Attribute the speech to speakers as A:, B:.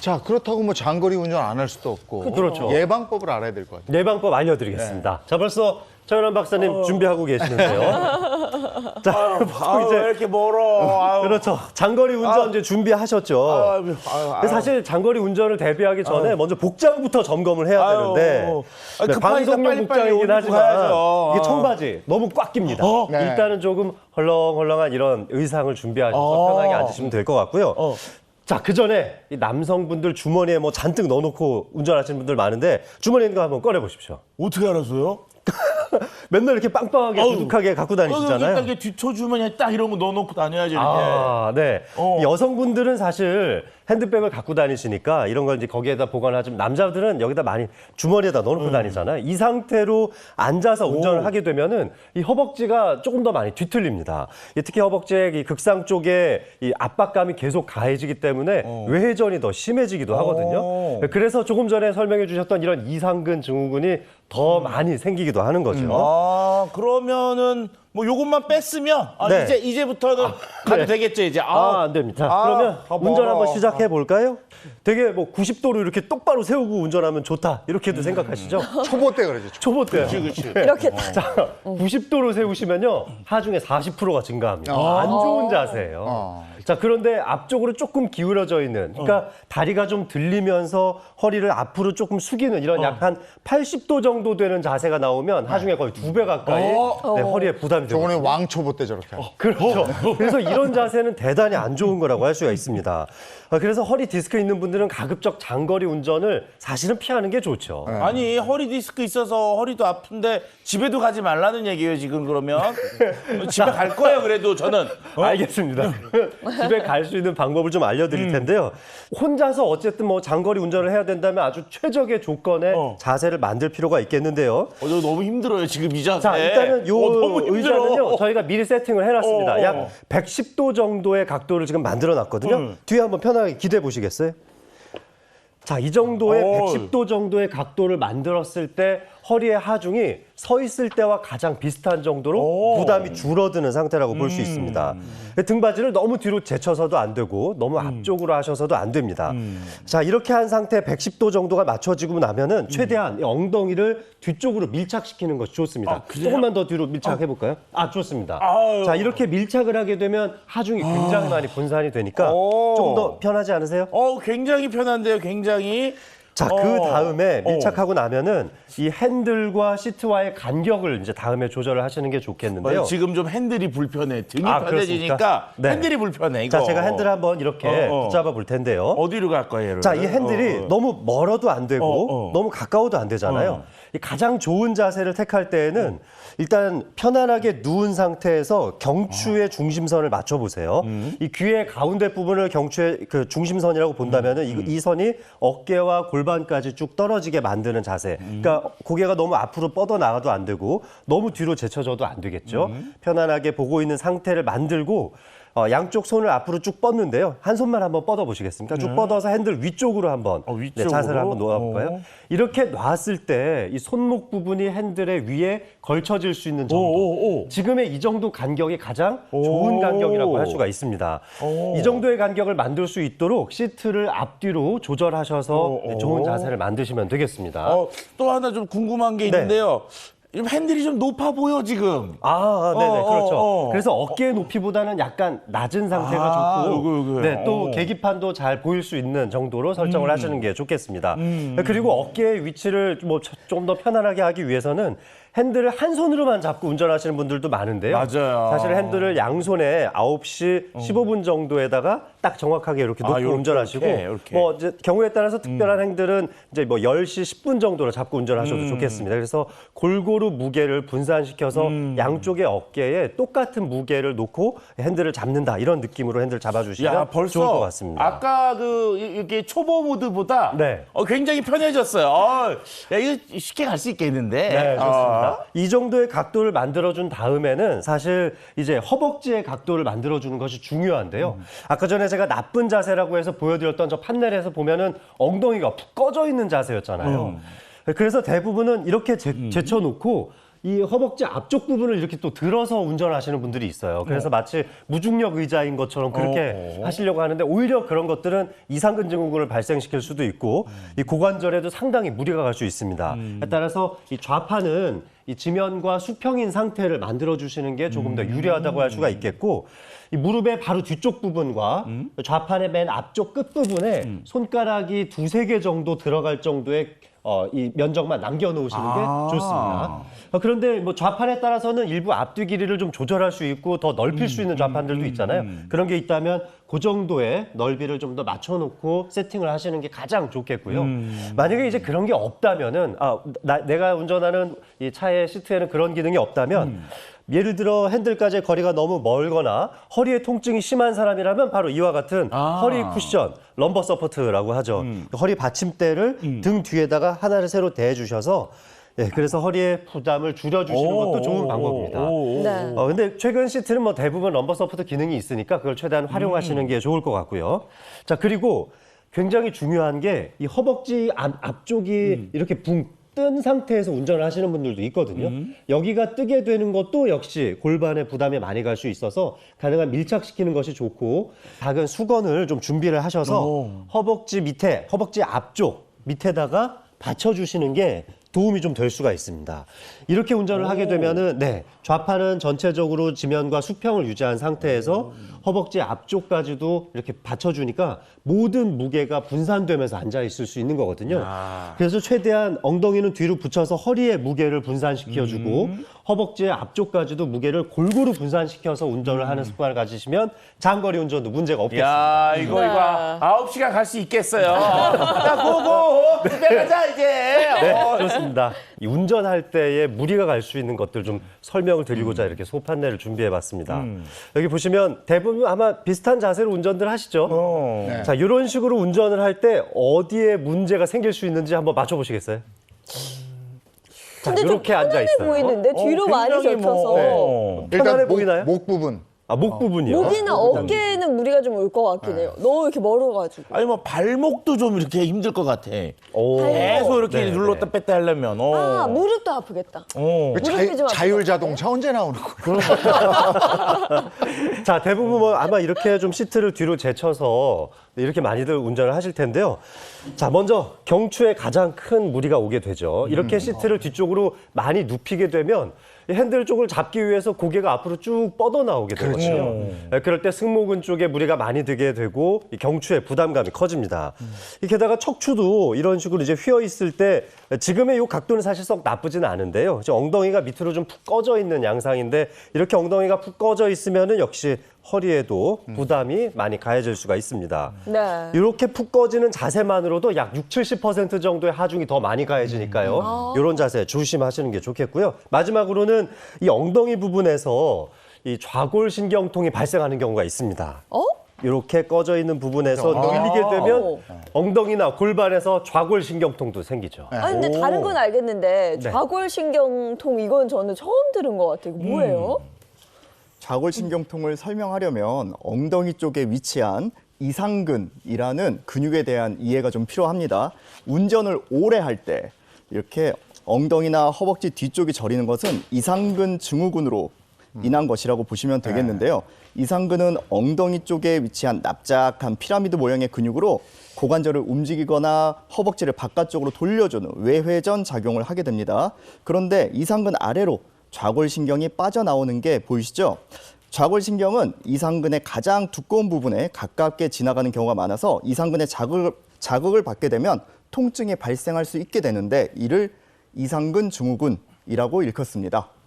A: 자, 그렇다고 뭐 장거리 운전 안 할 수도 없고.
B: 그렇죠.
A: 예방법을 알아야 될 것 같아요.
B: 예방법 알려드리겠습니다. 자, 벌써 최연한 박사님 준비하고 계시는데요. 자,
C: 왜 이렇게 멀어?
B: 그렇죠. 장거리 운전 이제 준비하셨죠. 근데 사실 장거리 운전을 대비하기 전에 먼저 복장부터 점검을 해야 되는데 네, 방송용 복장이긴 하지만
C: 가야죠.
B: 이게 청바지 너무 꽉 낍니다.
A: 네.
B: 일단은 조금 헐렁헐렁한 이런 의상을 준비하셔서 편하게 앉으시면 될 것 같고요. 자, 그 전에 이 남성분들 주머니에 뭐 잔뜩 넣어놓고 운전하시는 분들 많은데 주머니에 있는 거 한번 꺼내 보십시오.
C: 어떻게 알았어요?
B: 맨날 이렇게 빵빵하게 두둑하게 갖고 다니시잖아요.
C: 딱 이렇게 뒤초 주머니에 딱 이런 거 넣어놓고 다녀야지 이렇게.
B: 아, 네. 여성분들은 사실 핸드백을 갖고 다니시니까 이런 걸 이제 거기에다 보관하지만 남자들은 여기다 많이 주머니에다 넣어놓고 다니잖아요. 이 상태로 앉아서 운전을 하게 되면은 이 허벅지가 조금 더 많이 뒤틀립니다. 특히 허벅지의 이 극상 쪽에 이 압박감이 계속 가해지기 때문에 외회전이 더 심해지기도 하거든요. 그래서 조금 전에 설명해 주셨던 이런 이상근 증후군이 더 많이 생기기도 하는 거죠.
C: 아, 그러면은 뭐 요것만 뺐으면
B: 네.
C: 이제부터는 가도 되겠죠, 이제.
B: 안 됩니다. 그러면 운전 한번 시작해 볼까요? 되게 뭐 90도로 이렇게 똑바로 세우고 운전하면 좋다. 이렇게도 생각하시죠?
A: 초보 때 그러죠.
B: 초보 때.
D: 이렇게 딱.
B: 자, 90도로 세우시면요. 하중에 40%가 증가합니다. 안 좋은 자세예요. 자, 그런데 앞쪽으로 조금 기울어져 있는, 그러니까 다리가 좀 들리면서 허리를 앞으로 조금 숙이는 이런 약간 80도 정도 되는 자세가 나오면 하중에 거의 2배 가까이 네, 허리에 부담이 됩니다.
A: 저거는 왕초보 때 저렇게 하죠.
B: 그렇죠. 그래서 이런 자세는 대단히 안 좋은 거라고 할 수가 있습니다. 그래서 허리 디스크 있는 분들은 가급적 장거리 운전을 사실은 피하는 게 좋죠.
C: 아니, 허리 디스크 있어서 허리도 아픈데 집에도 가지 말라는 얘기예요, 지금 그러면. 집에 갈 거예요, 그래도 저는.
B: 알겠습니다. 집에 갈 수 있는 방법을 좀 알려드릴 텐데요. 혼자서 어쨌든 뭐 장거리 운전을 해야 된다면 아주 최적의 조건의 자세를 만들 필요가 있겠는데요.
C: 저 너무 힘들어요, 지금 이 자세.
B: 자, 일단은 요
C: 너무 힘들어.
B: 의자는요, 저희가 미리 세팅을 해놨습니다. 약 110도 정도의 각도를 지금 만들어놨거든요. 뒤에 한번 편하게 기대해 보시겠어요? 자, 이 정도의 110도 정도의 각도를 만들었을 때 허리의 하중이 서 있을 때와 가장 비슷한 정도로 부담이 줄어드는 상태라고 볼 수 있습니다. 등받이를 너무 뒤로 제쳐서도 안 되고 너무 앞쪽으로 하셔서도 안 됩니다. 자, 이렇게 한 상태 110도 정도가 맞춰지고 나면은 최대한 이 엉덩이를 뒤쪽으로 밀착시키는 것이 좋습니다. 조금만 더 뒤로 밀착해 볼까요? 좋습니다. 자, 이렇게 밀착을 하게 되면 하중이 굉장히 많이 분산이 되니까 조금 더 편하지 않으세요?
C: 굉장히 편한데요, 굉장히.
B: 자, 그 다음에 밀착하고 나면은 이 핸들과 시트와의 간격을 이제 다음에 조절을 하시는 게 좋겠는데요.
C: 지금 좀 핸들이 불편해. 등이
B: 그렇습니까?
C: 편해지니까
B: 네.
C: 핸들이 불편해, 이거.
B: 자, 제가 핸들을 한번 이렇게 붙잡아 볼 텐데요.
C: 어디로 갈 거예요,
B: 자, 이 핸들이 너무 멀어도 안 되고 너무 가까워도 안 되잖아요. 이 가장 좋은 자세를 택할 때에는 일단 편안하게 누운 상태에서 경추의 중심선을 맞춰보세요. 이 귀의 가운데 부분을 경추의 그 중심선이라고 본다면은 이 선이 어깨와 골반까지 쭉 떨어지게 만드는 자세. 그러니까 고개가 너무 앞으로 뻗어 나가도 안 되고 너무 뒤로 제쳐져도 안 되겠죠. 편안하게 보고 있는 상태를 만들고 양쪽 손을 앞으로 쭉 뻗는데요. 한 손만 한번 뻗어 보시겠습니까? 쭉 뻗어서 핸들 위쪽으로 한번
C: 위쪽으로?
B: 자세를 한번 놓아볼까요? 이렇게 놨을 때 이 손목 부분이 핸들의 위에 걸쳐질 수 있는 정도. 지금의 이 정도 간격이 가장 좋은 간격이라고 할 수가 있습니다. 이 정도의 간격을 만들 수 있도록 시트를 앞뒤로 조절하셔서 좋은 자세를 만드시면 되겠습니다.
C: 또 하나 좀 궁금한 게 있는데요. 지금 핸들이 좀 높아 보여, 지금.
B: 네네, 그렇죠. 그래서 어깨 높이보다는 약간 낮은 상태가 좋고, 네, 또 계기판도 잘 보일 수 있는 정도로 설정을 하시는 게 좋겠습니다. 그리고 어깨의 위치를 뭐 좀 더 편안하게 하기 위해서는 핸들을 한 손으로만 잡고 운전하시는 분들도 많은데요.
C: 맞아요.
B: 사실 핸들을 양손에 9시 15분 정도에다가 딱 정확하게 이렇게 놓고
C: 요렇게,
B: 운전하시고,
C: 요렇게.
B: 뭐 이제 경우에 따라서 특별한 핸들은 이제 뭐 10시 10분 정도로 잡고 운전하셔도 좋겠습니다. 그래서 골고루 무게를 분산시켜서 양쪽의 어깨에 똑같은 무게를 놓고 핸들을 잡는다, 이런 느낌으로 핸들 잡아주시면
C: 벌써
B: 좋을 것 같습니다.
C: 아까 이렇게 초보 모드보다
B: 네.
C: 굉장히 편해졌어요. 야, 이거 쉽게 갈 수 있겠는데.
B: 네, 좋습니다. 이 정도의 각도를 만들어준 다음에는 사실 이제 허벅지의 각도를 만들어주는 것이 중요한데요. 아까 전에 제가 나쁜 자세라고 해서 보여드렸던 저 판넬에서 보면은 엉덩이가 푹 꺼져 있는 자세였잖아요. 그래서 대부분은 이렇게 제쳐놓고 이 허벅지 앞쪽 부분을 이렇게 또 들어서 운전하시는 분들이 있어요. 그래서 마치 무중력 의자인 것처럼 그렇게 하시려고 하는데 오히려 그런 것들은 이상근 증후군을 발생시킬 수도 있고 이 고관절에도 상당히 무리가 갈 수 있습니다. 따라서 이 좌판은 이 지면과 수평인 상태를 만들어 주시는 게 조금 더 유리하다고 할 수가 있겠고 이 무릎의 바로 뒤쪽 부분과 좌판의 맨 앞쪽 끝 부분에 손가락이 2-3개 정도 들어갈 정도의 이 면적만 남겨놓으시는 게 좋습니다. 그런데 뭐 좌판에 따라서는 일부 앞뒤 길이를 좀 조절할 수 있고 더 넓힐 수 있는 좌판들도 있잖아요. 그런 게 있다면 그 정도의 넓이를 좀 더 맞춰놓고 세팅을 하시는 게 가장 좋겠고요. 만약에 이제 그런 게 없다면은 내가 운전하는 이 차의 시트에는 그런 기능이 없다면 예를 들어 핸들까지의 거리가 너무 멀거나 허리에 통증이 심한 사람이라면 바로 이와 같은 허리 쿠션, 럼버 서포트라고 하죠. 허리 받침대를 등 뒤에다가 하나를 새로 대주셔서 그래서 허리의 부담을 줄여주시는 것도 좋은 방법입니다.
D: 네.
B: 근데 최근 시트는 뭐 대부분 럼버 서포트 기능이 있으니까 그걸 최대한 활용하시는 게 좋을 것 같고요. 자, 그리고 굉장히 중요한 게 이 허벅지 앞쪽이 이렇게 붕 뜬 상태에서 운전을 하시는 분들도 있거든요. 여기가 뜨게 되는 것도 역시 골반에 부담이 많이 갈 수 있어서 가능한 밀착시키는 것이 좋고 작은 수건을 좀 준비를 하셔서 허벅지 밑에, 허벅지 앞쪽 밑에다가 받쳐주시는 게 도움이 좀 될 수가 있습니다. 이렇게 운전을 하게 되면은 좌판은 전체적으로 지면과 수평을 유지한 상태에서 허벅지 앞쪽까지도 이렇게 받쳐주니까 모든 무게가 분산되면서 앉아 있을 수 있는 거거든요. 그래서 최대한 엉덩이는 뒤로 붙여서 허리에 무게를 분산시켜주고 허벅지의 앞쪽까지도 무게를 골고루 분산시켜서 운전을 하는 습관을 가지시면 장거리 운전도 문제가 없겠습니다.
C: 야, 이거 9시간 갈 수 있겠어요. 야, 고고! 집에 가자, 이제!
B: 네, 좋습니다. 이 운전할 때에 무리가 갈 수 있는 것들 좀 설명을 드리고자 이렇게 소판내를 준비해봤습니다. 여기 보시면 대부분 아마 비슷한 자세로 운전들 하시죠?
A: 네.
B: 자, 이런 식으로 운전을 할 때 어디에 문제가 생길 수 있는지 한번 맞춰보시겠어요? 자,
D: 근데 좀
B: 이렇게 앉아
D: 편안해
B: 있어요.
D: 보이는데 뒤로 많이
C: 굉장히
D: 젖혀서
B: 편안해
A: 일단
B: 보이나요?
A: 목 부분.
B: 목 부분이요.
D: 목이나 어깨에는 무리가 좀 올 것 같긴 해요. 너무 이렇게 멀어가지고.
C: 아니, 뭐, 발목도 좀 이렇게 힘들 것 같아.
B: 오.
C: 계속 이렇게
B: 네,
C: 눌렀다 뺐다 하려면.
D: 아, 무릎도 아프겠다. 무릎이 좀
A: 자율
D: 아프다.
A: 자동차 언제 나오는 거예요?
B: 자, 대부분 뭐 아마 이렇게 좀 시트를 뒤로 제쳐서 이렇게 많이들 운전을 하실 텐데요. 자, 먼저 경추에 가장 큰 무리가 오게 되죠. 이렇게 시트를 뒤쪽으로 많이 눕히게 되면 이 핸들 쪽을 잡기 위해서 고개가 앞으로 쭉 뻗어나오게 되거든요. 그럴 때 승모근 쪽에 무리가 많이 들게 되고 이 경추에 부담감이 커집니다. 게다가 척추도 이런 식으로 이제 휘어 있을 때 지금의 이 각도는 사실 썩 나쁘진 않은데요. 이제 엉덩이가 밑으로 좀 푹 꺼져 있는 양상인데 이렇게 엉덩이가 푹 꺼져 있으면은 역시 허리에도 부담이 많이 가해질 수가 있습니다.
D: 네.
B: 이렇게 푹 꺼지는 자세만으로도 약 60-70% 정도의 하중이 더 많이 가해지니까요. 이런 자세 조심하시는 게 좋겠고요. 마지막으로는 이 엉덩이 부분에서 이 좌골신경통이 발생하는 경우가 있습니다. 이렇게 꺼져 있는 부분에서 눌리게 되면 엉덩이나 골반에서 좌골신경통도 생기죠.
D: 아니 근데 다른 건 알겠는데 좌골신경통 이건 저는 처음 들은 것 같아요. 이거 뭐예요?
E: 좌골신경통을 설명하려면 엉덩이 쪽에 위치한 이상근이라는 근육에 대한 이해가 좀 필요합니다. 운전을 오래 할 때 이렇게 엉덩이나 허벅지 뒤쪽이 저리는 것은 이상근 증후군으로 인한 것이라고 보시면 되겠는데요. 이상근은 엉덩이 쪽에 위치한 납작한 피라미드 모양의 근육으로 고관절을 움직이거나 허벅지를 바깥쪽으로 돌려주는 외회전 작용을 하게 됩니다. 그런데 이상근 아래로 좌골신경이 빠져나오는 게 보이시죠? 좌골신경은 이상근의 가장 두꺼운 부분에 가깝게 지나가는 경우가 많아서 이상근의 자극을 받게 되면 통증이 발생할 수 있게 되는데 이를 이상근 증후군이라고 일컫습니다.